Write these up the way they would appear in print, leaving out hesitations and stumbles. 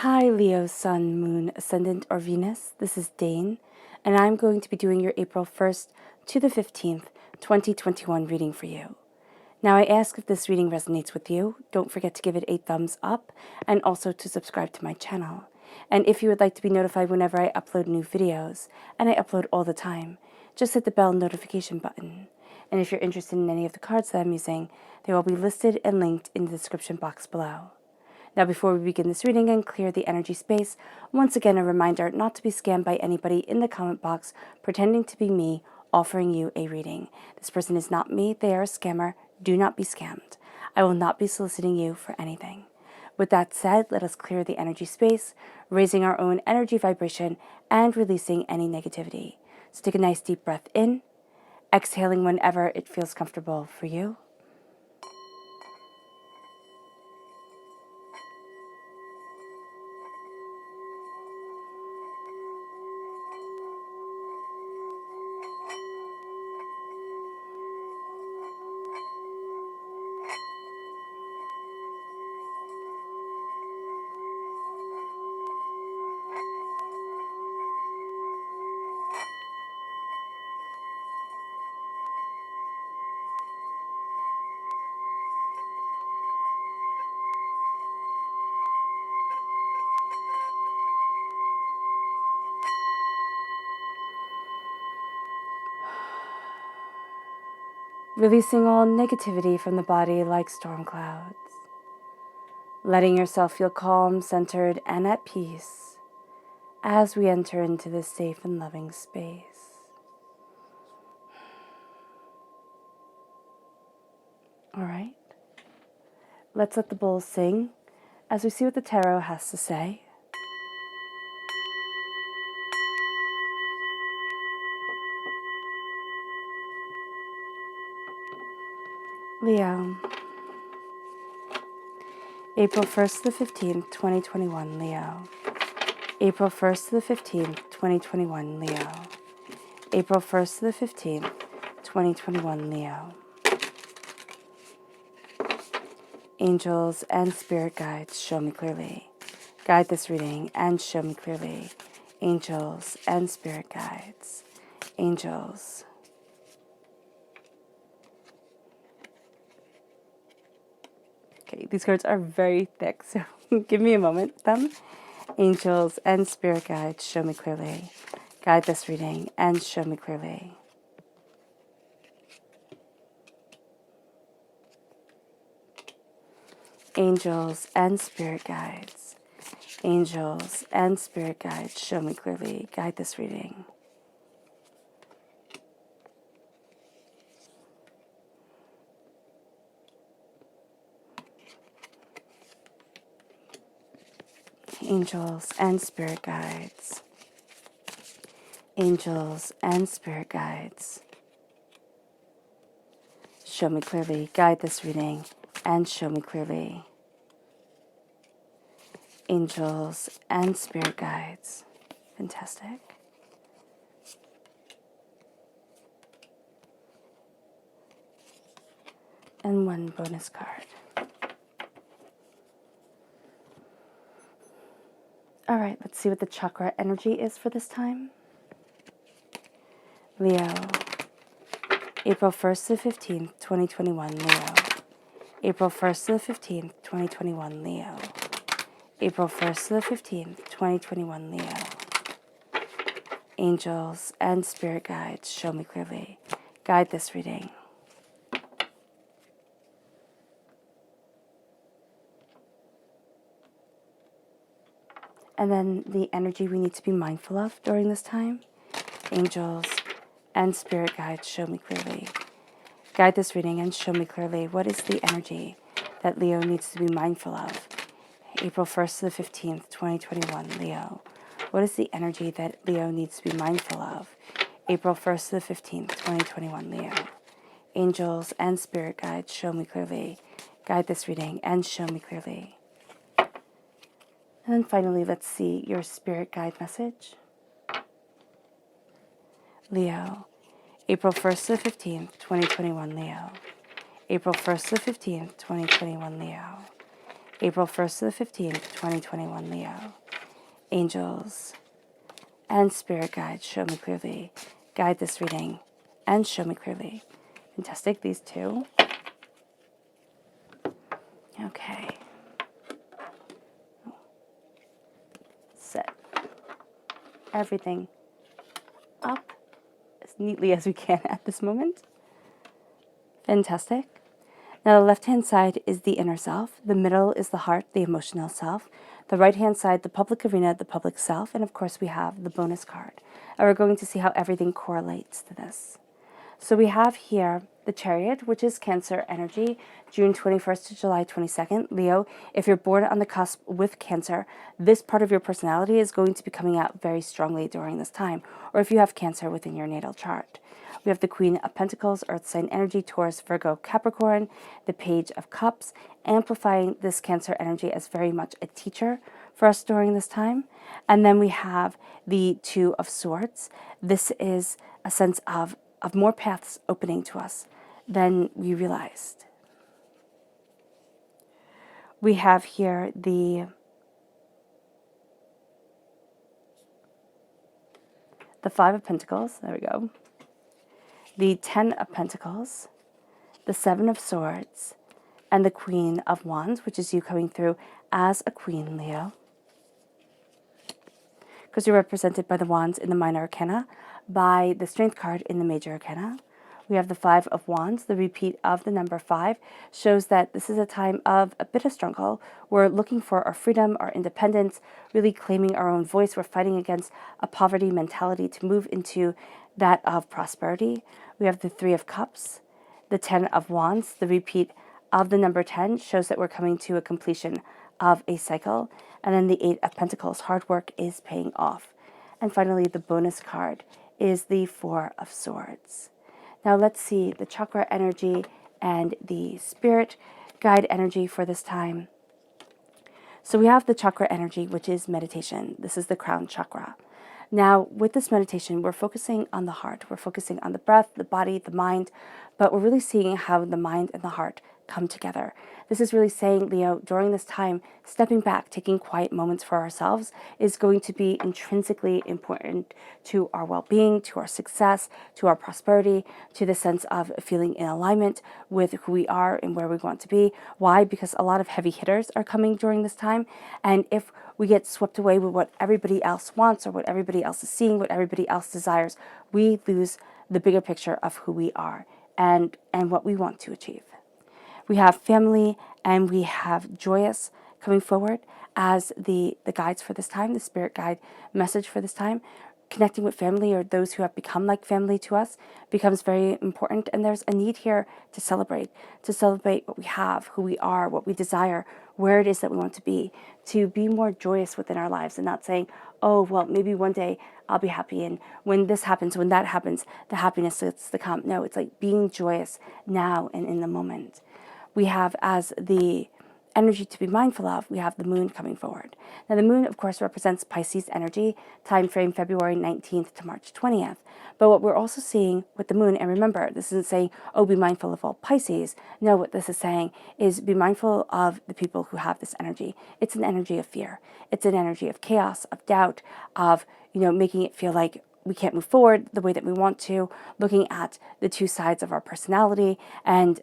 Hi Leo, Sun, Moon, Ascendant, or Venus. This is Dane, and I'm going to be doing your April 1st to the 15th, 2021 reading for you. Now, I ask if this reading resonates with you. Don't forget to give it a thumbs up and also to subscribe to my channel. And if you would like to be notified whenever I upload new videos, and I upload all the time, just hit the bell notification button. And if you're interested in any of the cards that I'm using, they will be listed and linked in the description box below. Now, before we begin this reading and clear the energy space, once again a reminder not to be scammed by anybody in the comment box pretending to be me offering you a reading. This person is not me, they are a scammer. Do not be scammed. I will not be soliciting you for anything. With that said, let us clear the energy space, raising our own energy vibration and releasing any negativity. So take a nice deep breath in, exhaling whenever it feels comfortable for you. Releasing all negativity from the body like storm clouds. Letting yourself feel calm, centered, and at peace as we enter into this safe and loving space. All right. Let's let the bowls sing as we see what the tarot has to say. Leo. April 1st to the 15th, 2021, Leo. April 1st to the 15th, 2021, Leo. April 1st to the 15th, 2021, Leo. Angels and spirit guides, show me clearly. Guide this reading and show me clearly. Angels and spirit guides. Angels. Okay, these cards are very thick, so give me a moment with them. Angels and spirit guides, show me clearly. Guide this reading and show me clearly. Angels and spirit guides. Angels and spirit guides, show me clearly. Guide this reading. Angels and spirit guides. Angels and spirit guides, show me clearly. Guide this reading and show me clearly. Angels and spirit guides. Fantastic. And one bonus card. All right, let's see what the chakra energy is for this time. Leo. April 1st to the 15th, 2021, Leo. April 1st to the 15th, 2021, Leo. April 1st to the 15th, 2021, Leo. Angels and spirit guides, show me clearly. Guide this reading. And then the energy we need to be mindful of during this time. Angels and spirit guides, show me clearly. Guide this reading and show me clearly what is the energy that Leo needs to be mindful of. April 1st to the 15th, 2021, Leo. What is the energy that Leo needs to be mindful of? April 1st to the 15th, 2021, Leo. Angels and spirit guides, show me clearly. Guide this reading and show me clearly. And then finally, let's see your spirit guide message. Leo. April 1st to the 15th, 2021, Leo. April 1st to the 15th, 2021, Leo. April 1st to the 15th, 2021, Leo. Angels and spirit guides, show me clearly. Guide this reading and show me clearly. Fantastic, these two. Okay. Set everything up as neatly as we can at this moment. Fantastic. Now the left-hand side is the inner self. The middle is the heart, the emotional self. The right-hand side, the public arena, the public self. And of course we have the bonus card. And we're going to see how everything correlates to this. So we have here the Chariot, which is Cancer energy, June 21st to July 22nd. Leo, if you're born on the cusp with Cancer, this part of your personality is going to be coming out very strongly during this time, or if you have Cancer within your natal chart. We have the Queen of Pentacles, Earth sign energy, Taurus, Virgo, Capricorn, the Page of Cups, amplifying this Cancer energy as very much a teacher for us during this time. And then we have the Two of Swords. This is a sense of more paths opening to us than we realized. We have here the Five of Pentacles, there we go, the Ten of Pentacles, the Seven of Swords, and the Queen of Wands, which is you coming through as a queen, Leo, because you're represented by the Wands in the Minor Arcana, by the Strength card in the Major Arcana. We have the Five of Wands. The repeat of the number 5 shows that this is a time of a bit of struggle. We're looking for our freedom, our independence, really claiming our own voice. We're fighting against a poverty mentality to move into that of prosperity. We have the Three of Cups, the Ten of Wands. The repeat of the number 10 shows that we're coming to a completion of a cycle. And then the Eight of Pentacles, hard work is paying off. And finally, the bonus card is the Four of Swords. Now let's see the chakra energy and the spirit guide energy for this time. So we have the chakra energy, which is meditation. This is the crown chakra. Now, with this meditation, we're focusing on the heart. We're focusing on the breath, the body, the mind, but we're really seeing how the mind and the heart come together. This is really saying, Leo, during this time, stepping back, taking quiet moments for ourselves is going to be intrinsically important to our well-being, to our success, to our prosperity, to the sense of feeling in alignment with who we are and where we want to be. Why? Because a lot of heavy hitters are coming during this time. And if we get swept away with what everybody else wants or what everybody else is seeing, what everybody else desires, we lose the bigger picture of who we are and what we want to achieve. We have family and we have joyous coming forward as the guides for this time, the spirit guide message for this time. Connecting with family or those who have become like family to us becomes very important. And there's a need here to celebrate what we have, who we are, what we desire, where it is that we want to be more joyous within our lives and not saying, oh, well, maybe one day I'll be happy. And when this happens, when that happens, the happiness is to come. No, it's like being joyous now and in the moment. We have as the energy to be mindful of, we have the moon coming forward. Now the moon, of course, represents Pisces energy, time frame February 19th to March 20th. But what we're also seeing with the moon, and remember, this isn't saying, oh, be mindful of all Pisces. No, what this is saying is be mindful of the people who have this energy. It's an energy of fear. It's an energy of chaos, of doubt, of, making it feel like we can't move forward the way that we want to, looking at the two sides of our personality. And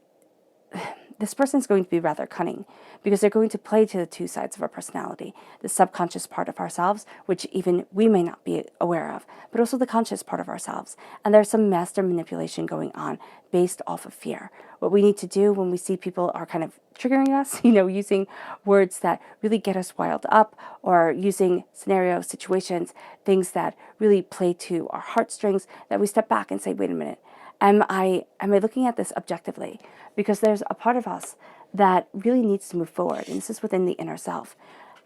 this person is going to be rather cunning because they're going to play to the two sides of our personality, the subconscious part of ourselves, which even we may not be aware of, but also the conscious part of ourselves. And there's some master manipulation going on based off of fear. What we need to do when we see people are kind of triggering us, using words that really get us wild up, or using scenarios, situations, things that really play to our heartstrings, that we step back and say, wait a minute, am I looking at this objectively? Because there's a part of us that really needs to move forward, and this is within the inner self,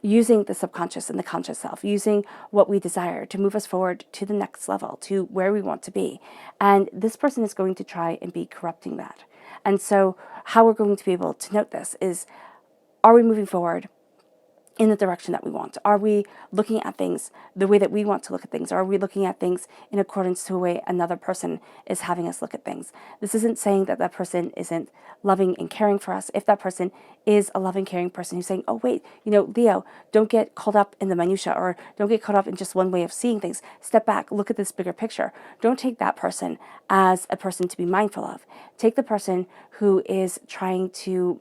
using the subconscious and the conscious self, using what we desire to move us forward to the next level, to where we want to be. And this person is going to try and be corrupting that. And so how we're going to be able to note this is, are we moving forward in the direction that we want? Are we looking at things the way that we want to look at things? Or are we looking at things in accordance to the way another person is having us look at things? This isn't saying that that person isn't loving and caring for us. If that person is a loving, caring person who's saying, oh, wait, Leo, don't get caught up in the minutia, or don't get caught up in just one way of seeing things. Step back, look at this bigger picture. Don't take that person as a person to be mindful of. Take the person who is trying to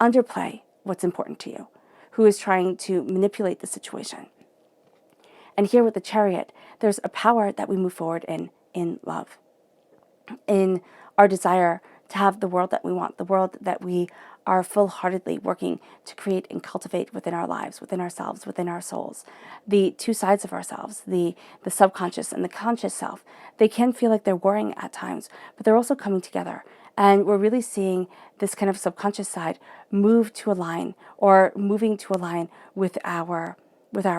underplay what's important to you, who is trying to manipulate the situation. And here with the Chariot, there's a power that we move forward in love, in our desire to have the world that we want, the world that we are full-heartedly working to create and cultivate within our lives, within ourselves, within our souls. The two sides of ourselves, the subconscious and the conscious self, they can feel like they're warring at times, but they're also coming together. And we're really seeing this kind of subconscious side move to align, or moving to align with our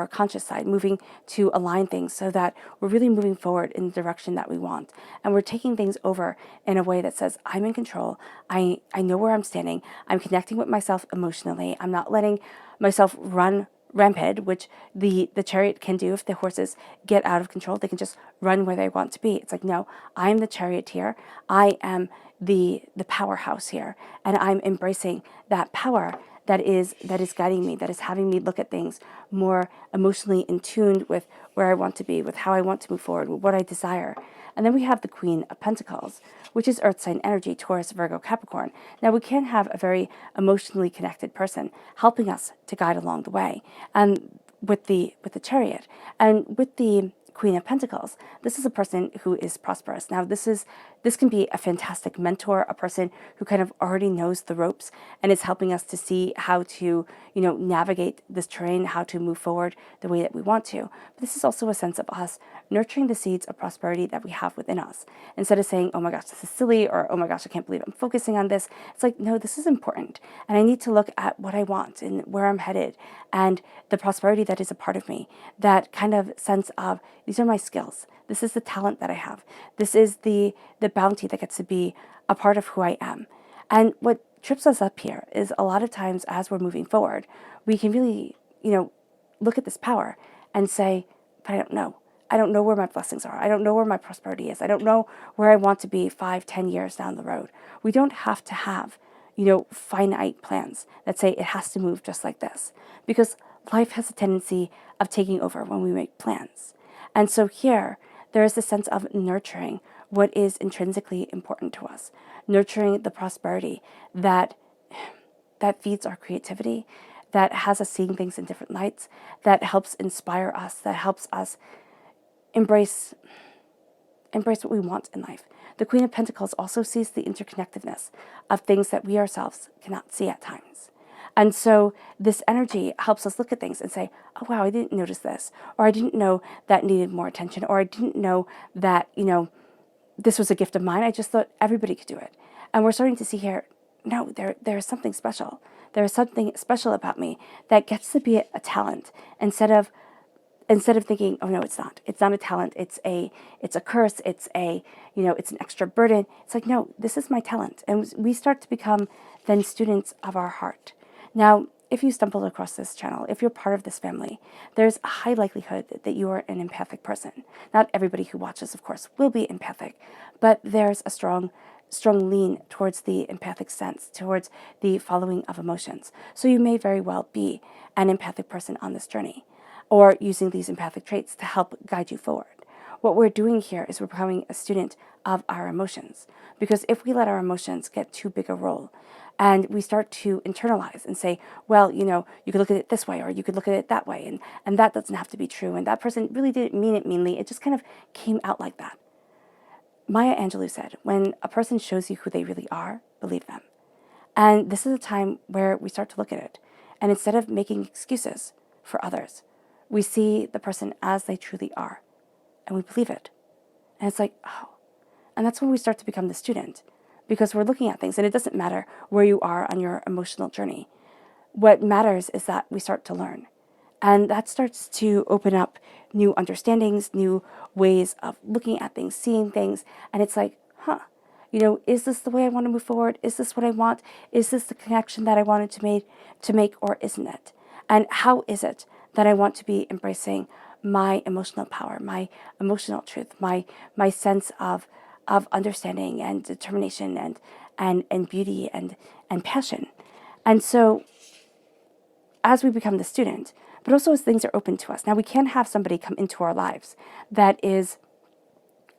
conscious side, moving to align things so that we're really moving forward in the direction that we want. And we're taking things over in a way that says, I'm in control. I know where I'm standing. I'm connecting with myself emotionally. I'm not letting myself run rampant, which the Chariot can do. If the horses get out of control, they can just run where they want to be. It's like, no, I'm the charioteer. I am the powerhouse here, and I'm embracing that power that is guiding me, that is having me look at things more emotionally in tune with where I want to be, with how I want to move forward, with what I desire. And then we have the Queen of Pentacles, which is earth sign energy, Taurus, Virgo, Capricorn. Now we can have a very emotionally connected person helping us to guide along the way. And with the Chariot and with the Queen of Pentacles, this is a person who is prosperous. Now this can be a fantastic mentor, a person who kind of already knows the ropes and is helping us to see how to, navigate this terrain, how to move forward the way that we want to. But this is also a sense of us nurturing the seeds of prosperity that we have within us. Instead of saying, oh my gosh, this is silly, or oh my gosh, I can't believe I'm focusing on this. It's like, no, this is important. And I need to look at what I want and where I'm headed and the prosperity that is a part of me. That kind of sense of, these are my skills. This is the talent that I have. This is the bounty that gets to be a part of who I am. And what trips us up here is a lot of times as we're moving forward, we can really, look at this power and say, but I don't know. I don't know where my blessings are. I don't know where my prosperity is. I don't know where I want to be 5, 10 years down the road. We don't have to have, finite plans that say it has to move just like this, because life has a tendency of taking over when we make plans. And so here, there is a sense of nurturing what is intrinsically important to us, nurturing the prosperity that feeds our creativity, that has us seeing things in different lights, that helps inspire us, that helps us embrace what we want in life. The Queen of Pentacles also sees the interconnectedness of things that we ourselves cannot see at times. And so this energy helps us look at things and say, oh, wow, I didn't notice this, or I didn't know that needed more attention, or I didn't know that, this was a gift of mine. I just thought everybody could do it. And we're starting to see here, no, there is something special. There is something special about me that gets to be a talent instead of thinking, oh no, it's not a talent. It's a curse. It's it's an extra burden. It's like, no, this is my talent. And we start to become then students of our heart. Now, if you stumbled across this channel, if you're part of this family, there's a high likelihood that you are an empathic person. Not everybody who watches, of course, will be empathic, but there's a strong lean towards the empathic sense, towards the following of emotions. So you may very well be an empathic person on this journey, or using these empathic traits to help guide you forward. What we're doing here is we're becoming a student of our emotions. Because if we let our emotions get too big a role, and we start to internalize and say, well, you could look at it this way, or you could look at it that way, and that doesn't have to be true, and that person really didn't mean it meanly, it just kind of came out like that. Maya Angelou said, when a person shows you who they really are, believe them. And this is a time where we start to look at it. And instead of making excuses for others, we see the person as they truly are. And we believe it. And it's like, oh. And that's when we start to become the student. Because we're looking at things, and it doesn't matter where you are on your emotional journey. What matters is that we start to learn. And that starts to open up new understandings, new ways of looking at things, seeing things. And it's like, huh, Is this the way I want to move forward? Is this what I want? Is this the connection that I wanted to make, or isn't it? And how is it that I want to be embracing my emotional power, my emotional truth, my sense of understanding and determination and beauty and passion. And so as we become the student, but also as things are open to us. Now we can have somebody come into our lives that is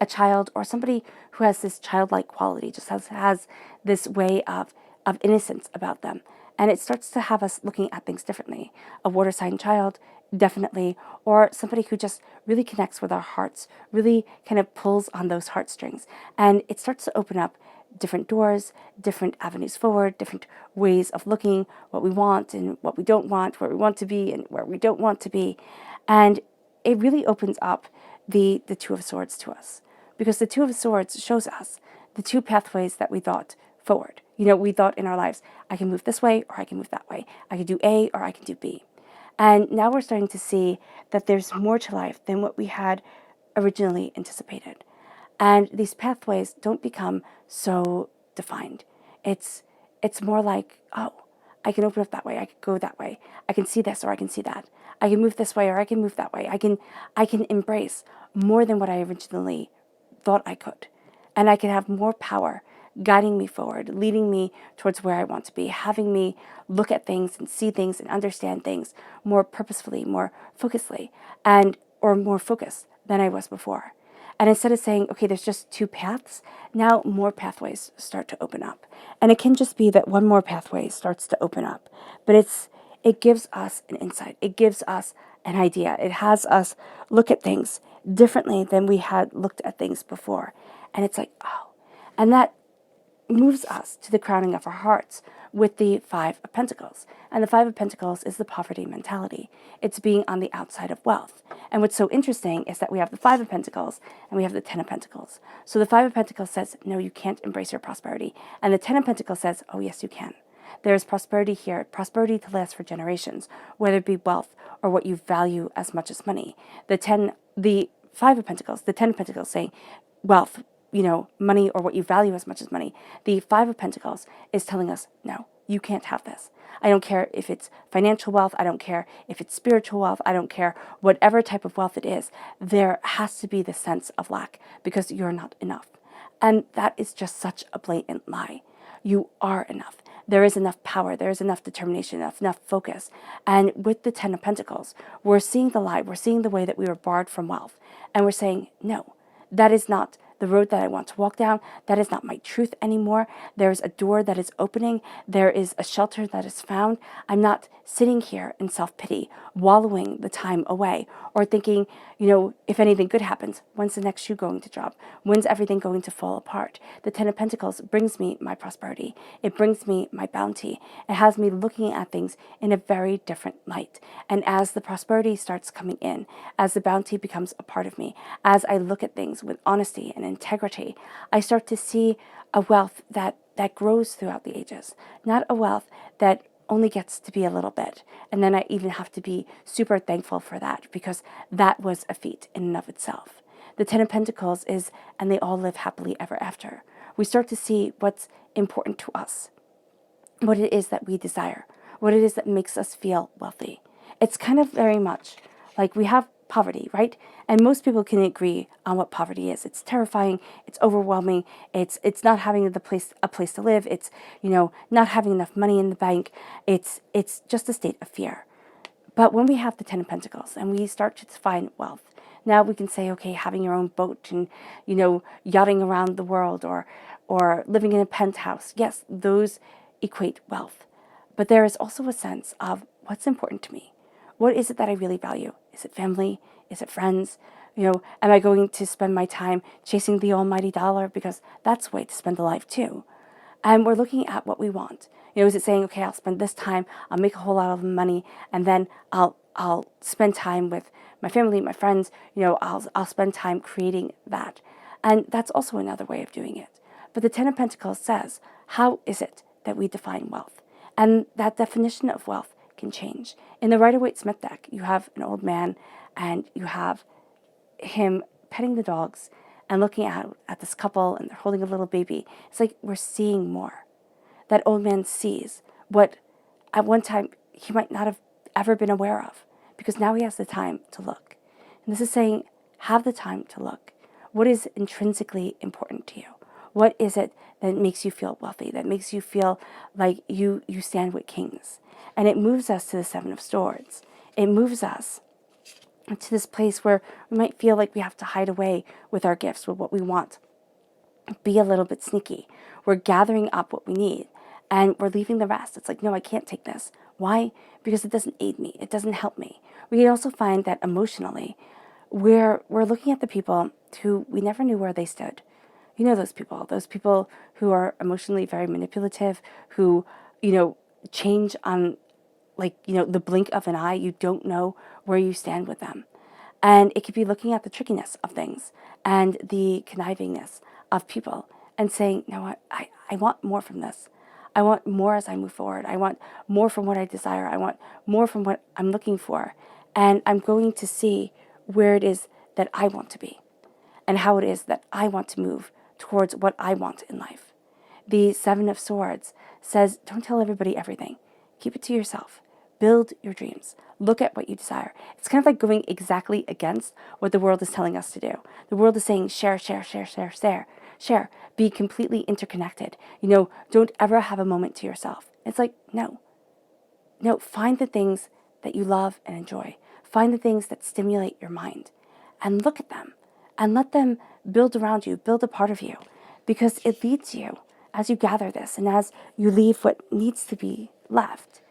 a child, or somebody who has this childlike quality, just has this way of innocence about them. And it starts to have us looking at things differently. A water sign child, definitely, or somebody who just really connects with our hearts, really kind of pulls on those heartstrings. And it starts to open up different doors, different avenues forward, different ways of looking, what we want and what we don't want, where we want to be and where we don't want to be. And it really opens up the Two of Swords to us, because the Two of Swords shows us the two pathways that we thought forward. We thought in our lives, I can move this way or I can move that way. I can do A or I can do B. And now we're starting to see that there's more to life than what we had originally anticipated. And these pathways don't become so defined. It's more like, oh, I can open up that way, I can go that way. I can see this or I can see that. I can move this way or I can move that way. I can embrace more than what I originally thought I could. And I can have more power guiding me forward, leading me towards where I want to be, having me look at things and see things and understand things more purposefully, more focusedly, or more focused than I was before. And instead of saying, okay, there's just two paths, now more pathways start to open up. And it can just be that one more pathway starts to open up. But it gives us an insight. It gives us an idea. It has us look at things differently than we had looked at things before. And it's like, oh. And that moves us to the crowning of our hearts with the Five of Pentacles. And the Five of Pentacles is the poverty mentality. It's being on the outside of wealth. And what's so interesting is that we have the Five of Pentacles and we have the Ten of Pentacles. So the Five of Pentacles says, no, you can't embrace your prosperity. And the Ten of Pentacles says, oh, yes, you can. There is prosperity here, prosperity to last for generations, whether it be wealth or what you value as much as money. The Five of Pentacles, the Ten of Pentacles saying wealth, money or what you value as much as money. The Five of Pentacles is telling us, no, you can't have this. I don't care if it's financial wealth. I don't care if it's spiritual wealth. I don't care whatever type of wealth it is. There has to be the sense of lack because you're not enough. And that is just such a blatant lie. You are enough. There is enough power. There is enough determination, enough focus. And with the Ten of Pentacles, we're seeing the lie. We're seeing the way that we were barred from wealth. And we're saying, no, that is not the road that I want to walk down. That is not my truth anymore. There is a door that is opening. There is a shelter that is found. I'm not sitting here in self-pity, wallowing the time away, or thinking, if anything good happens, when's the next shoe going to drop? When's everything going to fall apart? The Ten of Pentacles brings me my prosperity. It brings me my bounty. It has me looking at things in a very different light. And as the prosperity starts coming in, as the bounty becomes a part of me, as I look at things with honesty and integrity, I start to see a wealth that grows throughout the ages, not a wealth that only gets to be a little bit. And then I even have to be super thankful for that because that was a feat in and of itself. The Ten of Pentacles is, and they all live happily ever after. We start to see what's important to us, what it is that we desire, what it is that makes us feel wealthy. It's kind of very much like we have poverty, right? And most people can agree on what poverty is. It's terrifying, it's overwhelming, it's not having a place to live, it's not having enough money in the bank, it's just a state of fear. But when we have the Ten of Pentacles and we start to define wealth, now we can say, okay, having your own boat and yachting around the world or living in a penthouse, yes, those equate wealth. But there is also a sense of what's important to me. What is it that I really value? Is it family? Is it friends? Am I going to spend my time chasing the almighty dollar? Because that's a way to spend a life too. And we're looking at what we want. Is it saying, okay, I'll spend this time, I'll make a whole lot of money, and then I'll spend time with my family, my friends, I'll spend time creating that. And that's also another way of doing it. But the Ten of Pentacles says, how is it that we define wealth? And that definition of wealth can change. In the Rider-Waite-Smith deck, you have an old man and you have him petting the dogs and looking at this couple, and they're holding a little baby. It's like we're seeing more. That old man sees what at one time he might not have ever been aware of, because now he has the time to look. And this is saying, have the time to look. What is intrinsically important to you? What is it that makes you feel wealthy, that makes you feel like you stand with kings? And it moves us to the Seven of Swords. It moves us to this place where we might feel like we have to hide away with our gifts, with what we want. Be a little bit sneaky. We're gathering up what we need and we're leaving the rest. It's like, no, I can't take this. Why? Because it doesn't aid me. It doesn't help me. We can also find that emotionally, we're looking at the people who we never knew where they stood. You know those people who are emotionally very manipulative, who, change on the blink of an eye. You don't know where you stand with them. And it could be looking at the trickiness of things and the connivingness of people and saying, no, what, I want more from this. I want more as I move forward. I want more from what I desire. I want more from what I'm looking for. And I'm going to see where it is that I want to be and how it is that I want to move towards what I want in life. The Seven of Swords says, don't tell everybody everything. Keep it to yourself. Build your dreams. Look at what you desire. It's kind of like going exactly against what the world is telling us to do. The world is saying share, share, share, share, share, share. Be completely interconnected. Don't ever have a moment to yourself. It's like, no. No, find the things that you love and enjoy. Find the things that stimulate your mind and look at them and let them build around you, build a part of you, because it leads you as you gather this and as you leave what needs to be left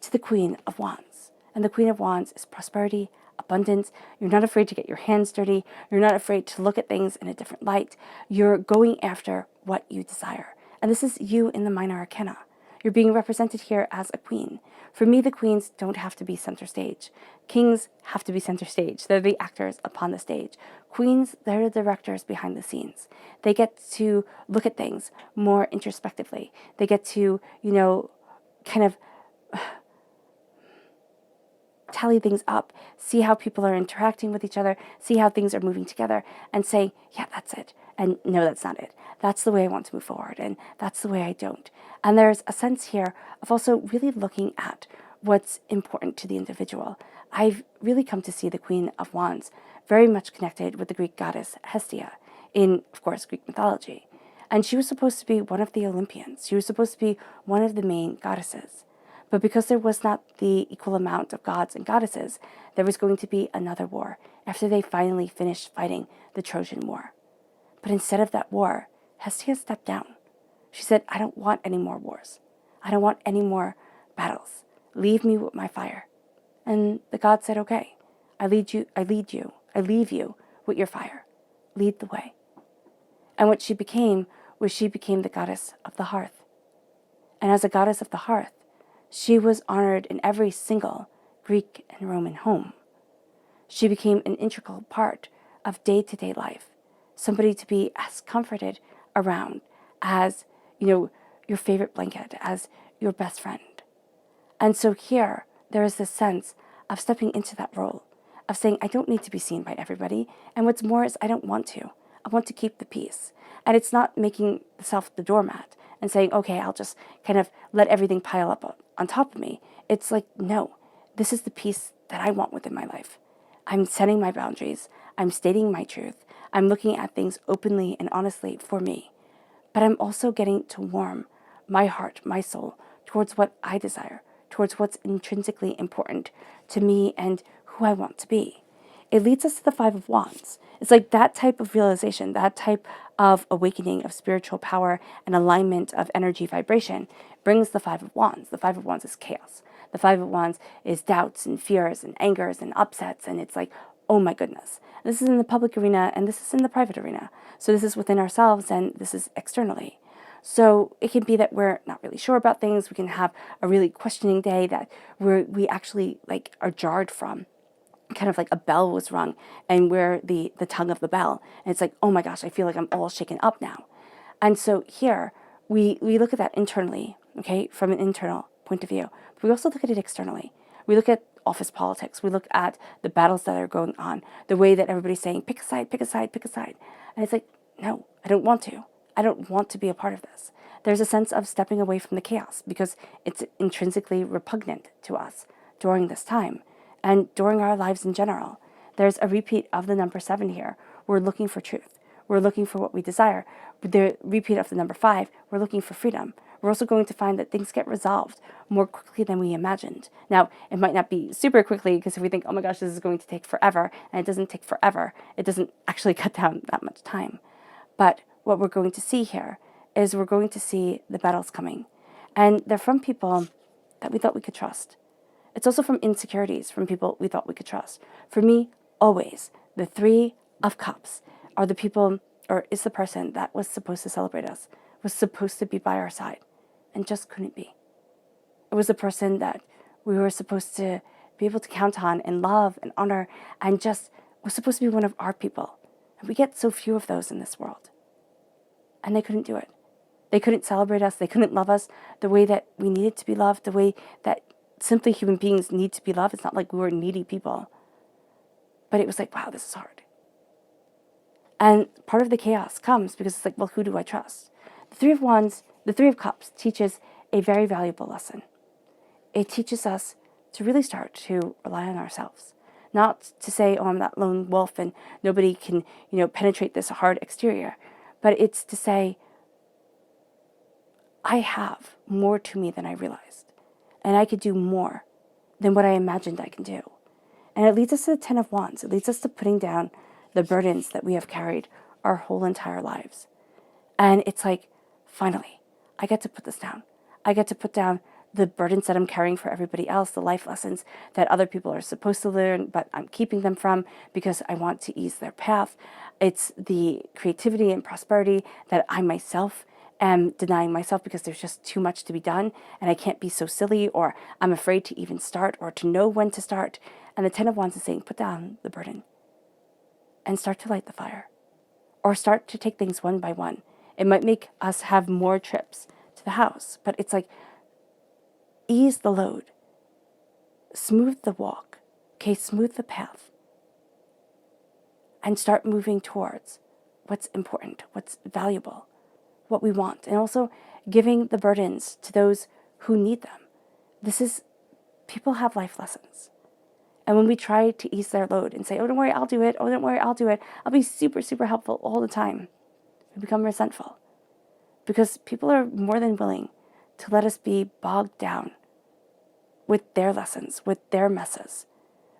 to the Queen of Wands. And the Queen of Wands is prosperity, abundance. You're not afraid to get your hands dirty. You're not afraid to look at things in a different light. You're going after what you desire. And this is you in the minor arcana. You're being represented here as a queen. For me, the queens don't have to be center stage. Kings have to be center stage. They're the actors upon the stage. Queens, they're the directors behind the scenes. They get to look at things more introspectively. They get to, kind of tally things up, see how people are interacting with each other, see how things are moving together, and say, yeah, that's it. And no, that's not it. That's the way I want to move forward, and that's the way I don't. And there's a sense here of also really looking at what's important to the individual. I've really come to see the Queen of Wands very much connected with the Greek goddess Hestia in, of course, Greek mythology. And she was supposed to be one of the Olympians. She was supposed to be one of the main goddesses. But because there was not the equal amount of gods and goddesses, there was going to be another war after they finally finished fighting the Trojan War. But instead of that war, Hestia stepped down. She said, I don't want any more wars. I don't want any more battles. Leave me with my fire. And the god said, okay, I leave you with your fire. Lead the way. And what she became was she became the goddess of the hearth. And as a goddess of the hearth, she was honored in every single Greek and Roman home. She became an integral part of day-to-day life, somebody to be as comforted around as, your favorite blanket, as your best friend. And so here, there is this sense of stepping into that role, of saying, I don't need to be seen by everybody, and what's more is I don't want to. I want to keep the peace. And it's not making self the doormat and saying, okay, I'll just kind of let everything pile up on top of me. It's like, no, this is the peace that I want within my life. I'm setting my boundaries. I'm stating my truth. I'm looking at things openly and honestly for me. But I'm also getting to warm my heart, my soul, towards what I desire, towards what's intrinsically important to me and who I want to be. It leads us to the Five of Wands. It's like that type of realization, that type of awakening of spiritual power and alignment of energy vibration brings the Five of Wands. The Five of Wands is chaos. The Five of Wands is doubts and fears and angers and upsets. And it's like, oh my goodness. This is in the public arena and this is in the private arena. So this is within ourselves and this is externally. So it can be that we're not really sure about things. We can have a really questioning day that we actually are jarred from. Kind of like a bell was rung and we're the tongue of the bell. And it's like, oh my gosh, I feel like I'm all shaken up now. And so here we look at that internally, okay, from an internal point of view. But we also look at it externally. We look at office politics. We look at the battles that are going on, the way that everybody's saying, pick a side, pick a side, pick a side. And it's like, no, I don't want to. I don't want to be a part of this. There's a sense of stepping away from the chaos because it's intrinsically repugnant to us during this time and during our lives in general. There's a repeat of the number 7 here. We're looking for truth. We're looking for what we desire. The repeat of the number 5, we're looking for freedom. We're also going to find that things get resolved more quickly than we imagined. Now, it might not be super quickly because if we think, oh my gosh, this is going to take forever, and it doesn't take forever, it doesn't actually cut down that much time. But what we're going to see here is we're going to see the battles coming. And they're from people that we thought we could trust. It's also from insecurities, from people we thought we could trust. For me, always, the 3 of Cups are the people, or is the person that was supposed to celebrate us, was supposed to be by our side, and just couldn't be. It was a person that we were supposed to be able to count on and love and honor, and just was supposed to be one of our people. And we get so few of those in this world. And they couldn't do it. They couldn't celebrate us. They couldn't love us the way that we needed to be loved, the way that simply human beings need to be loved. It's not like we were needy people. But it was like, wow, this is hard. And part of the chaos comes because it's like, well, who do I trust? The 3 of Wands, the 3 of Cups teaches a very valuable lesson. It teaches us to really start to rely on ourselves. Not to say, oh, I'm that lone wolf and nobody can, penetrate this hard exterior. But it's to say, I have more to me than I realized. And I could do more than what I imagined I can do. And it leads us to the 10 of Wands. It leads us to putting down the burdens that we have carried our whole entire lives. And it's like, finally, I get to put this down. I get to put down the burdens that I'm carrying for everybody else, the life lessons that other people are supposed to learn, but I'm keeping them from because I want to ease their path. It's the creativity and prosperity that I myself am denying myself because there's just too much to be done and I can't be so silly, or I'm afraid to even start or to know when to start. And the 10 of Wands is saying, put down the burden and start to light the fire, or start to take things one by one. It might make us have more trips to the house, but it's like, ease the load, smooth the walk, okay, smooth the path, and start moving towards what's important, what's valuable, what we want, and also giving the burdens to those who need them. People have life lessons. And when we try to ease their load and say, oh, don't worry, I'll do it. Oh, don't worry, I'll do it. I'll be super, super helpful all the time. We become resentful because people are more than willing to let us be bogged down with their lessons, with their messes,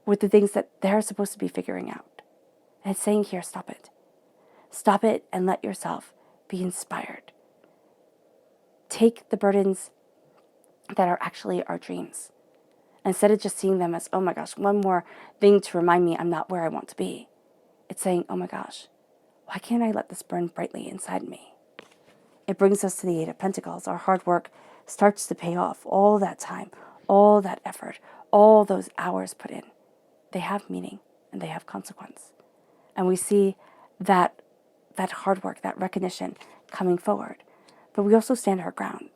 with the things that they're supposed to be figuring out. And it's saying here, stop it. Stop it and let yourself be inspired. Take the burdens that are actually our dreams. Instead of just seeing them as, oh my gosh, one more thing to remind me I'm not where I want to be. It's saying, oh my gosh, why can't I let this burn brightly inside me? It brings us to the 8 of Pentacles. Our hard work starts to pay off. All that time, all that effort, all those hours put in, they have meaning and they have consequence. And we see that hard work, that recognition coming forward. But we also stand our ground.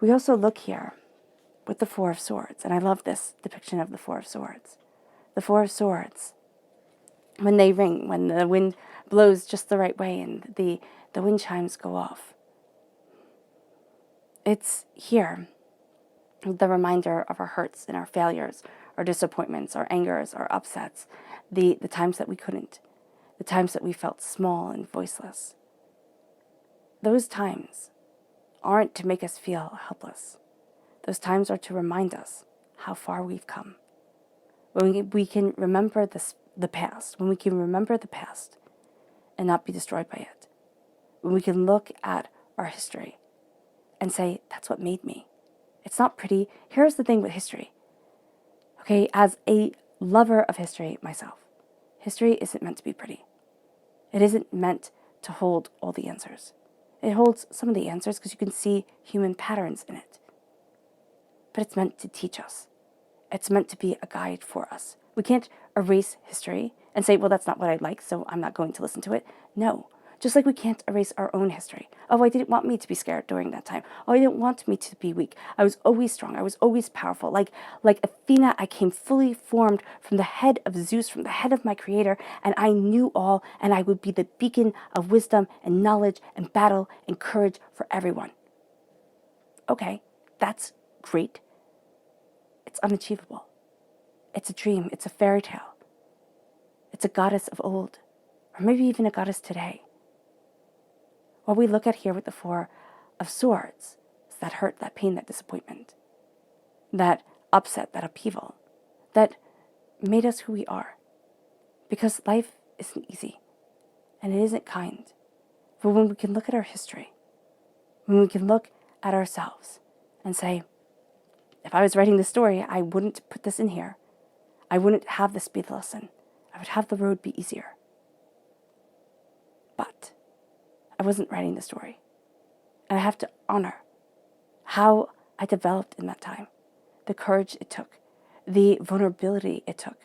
We also look here with the 4 of Swords. And I love this depiction of the 4 of Swords. The 4 of Swords, when they ring, when the wind blows just the right way and the wind chimes go off, it's here, the reminder of our hurts and our failures, our disappointments, our angers, our upsets, the times that we couldn't, the times that we felt small and voiceless. Those times aren't to make us feel helpless. Those times are to remind us how far we've come. When we can remember the past, when we can remember the past and not be destroyed by it, when we can look at our history and say, that's what made me. It's not pretty. Here's the thing with history. Okay, as a lover of history myself, history isn't meant to be pretty. It isn't meant to hold all the answers. It holds some of the answers because you can see human patterns in it. But it's meant to teach us. It's meant to be a guide for us. We can't erase history and say, well, that's not what I like, so I'm not going to listen to it. No, Just like we can't erase our own history. Oh, I didn't want me to be scared during that time. Oh, I didn't want me to be weak. I was always strong. I was always powerful. Like Athena, I came fully formed from the head of Zeus, from the head of my creator, and I knew all, and I would be the beacon of wisdom and knowledge and battle and courage for everyone. Okay, that's great. It's unachievable. It's a dream. It's a fairy tale. It's a goddess of old, or maybe even a goddess today. What we look at here with the Four of Swords is that hurt, that pain, that disappointment, that upset, that upheaval, that made us who we are. Because life isn't easy, and it isn't kind. But when we can look at our history, when we can look at ourselves and say, if I was writing this story, I wouldn't put this in here. I wouldn't have this be the lesson. I would have the road be easier. But I wasn't writing the story. And I have to honor how I developed in that time, the courage it took, the vulnerability it took.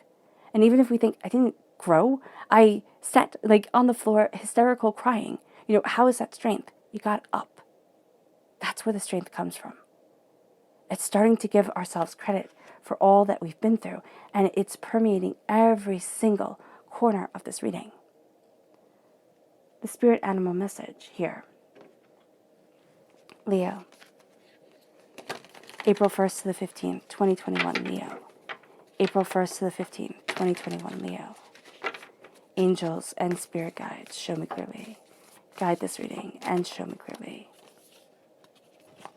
And even if we think I didn't grow, I sat on the floor, hysterical, crying. How is that strength? You got up. That's where the strength comes from. It's starting to give ourselves credit for all that we've been through, and it's permeating every single corner of this reading. The spirit animal message here. Leo. April 1st to the 15th, 2021, Leo. April 1st to the 15th, 2021, Leo. Angels and spirit guides, show me clearly. Guide this reading and show me clearly.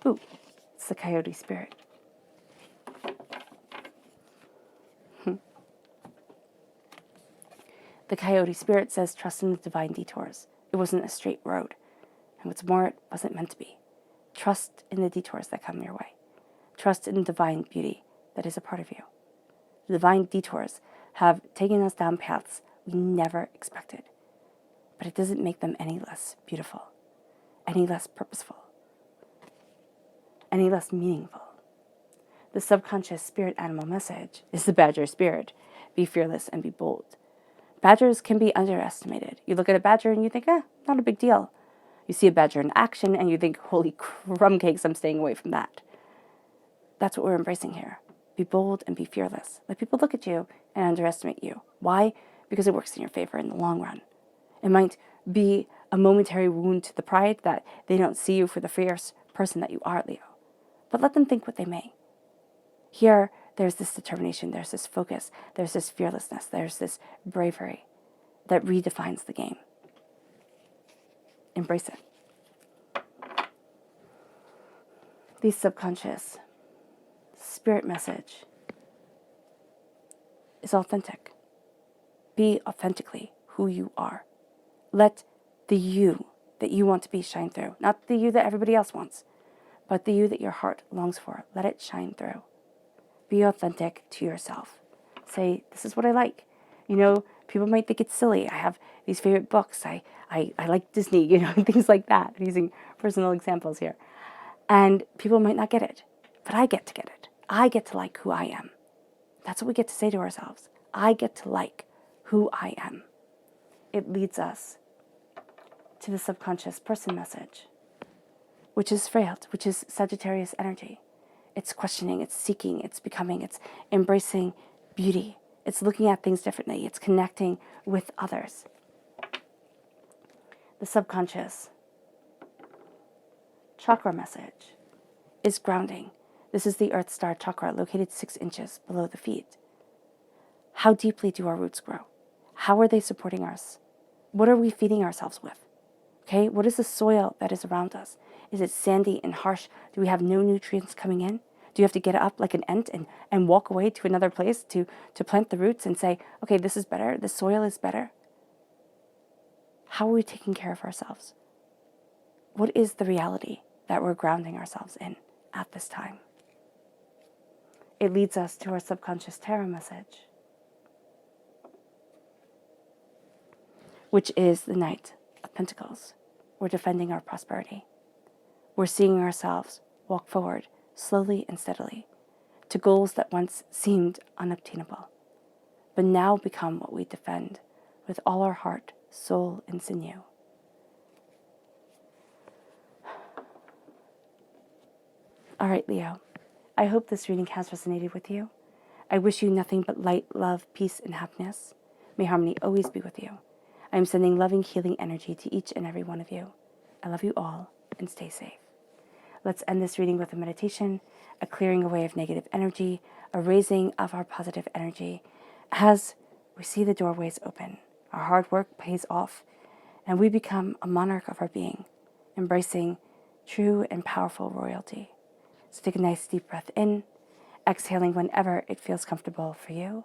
Ooh, it's the coyote spirit. The coyote spirit says trust in the divine detours. It wasn't a straight road. And what's more, it wasn't meant to be. Trust in the detours that come your way. Trust in the divine beauty that is a part of you. The divine detours have taken us down paths we never expected. But it doesn't make them any less beautiful, any less purposeful, any less meaningful. The subconscious spirit animal message is the badger spirit. Be fearless and be bold. Badgers can be underestimated. You look at a badger and you think, not a big deal. You see a badger in action and you think, holy crumb cakes, I'm staying away from that. That's what we're embracing here. Be bold and be fearless. Let people look at you and underestimate you. Why? Because it works in your favor in the long run. It might be a momentary wound to the pride that they don't see you for the fierce person that you are, Leo. But let them think what they may. Here, there's this determination, there's this focus, there's this fearlessness, there's this bravery that redefines the game. Embrace it. The subconscious spirit message is authentic. Be authentically who you are. Let the you that you want to be shine through. Not the you that everybody else wants, but the you that your heart longs for. Let it shine through. Be authentic to yourself. Say, this is what I like. People might think it's silly. I have these favorite books. I like Disney, things like that. I'm using personal examples here. And people might not get it, but I get to get it. I get to like who I am. That's what we get to say to ourselves. I get to like who I am. It leads us to the subconscious person message, which is frail, which is Sagittarius energy. It's questioning, it's seeking, it's becoming, it's embracing beauty. It's looking at things differently. It's connecting with others. The subconscious chakra message is grounding. This is the Earth Star chakra located 6 inches below the feet. How deeply do our roots grow? How are they supporting us? What are we feeding ourselves with? Okay, what is the soil that is around us? Is it sandy and harsh? Do we have no nutrients coming in? Do you have to get up like an ant and walk away to another place to plant the roots and say, okay, this is better, the soil is better? How are we taking care of ourselves? What is the reality that we're grounding ourselves in at this time? It leads us to our subconscious tarot message, which is the Knight of Pentacles. We're defending our prosperity. We're seeing ourselves walk forward slowly and steadily to goals that once seemed unobtainable, but now become what we defend with all our heart, soul, and sinew. All right, Leo. I hope this reading has resonated with you. I wish you nothing but light, love, peace, and happiness. May harmony always be with you. I am sending loving, healing energy to each and every one of you. I love you all, and stay safe. Let's end this reading with a meditation, a clearing away of negative energy, a raising of our positive energy. As we see the doorways open, our hard work pays off, and we become a monarch of our being, embracing true and powerful royalty. So take a nice deep breath in, exhaling whenever it feels comfortable for you.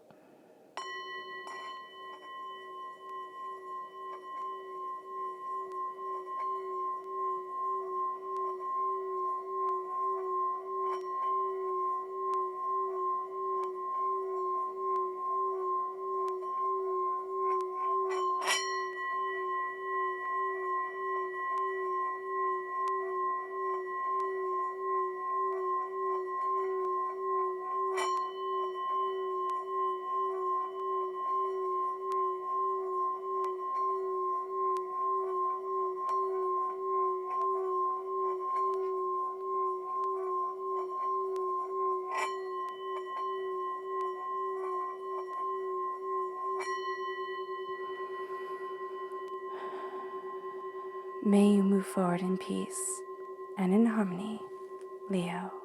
May you move forward in peace and in harmony, Leo.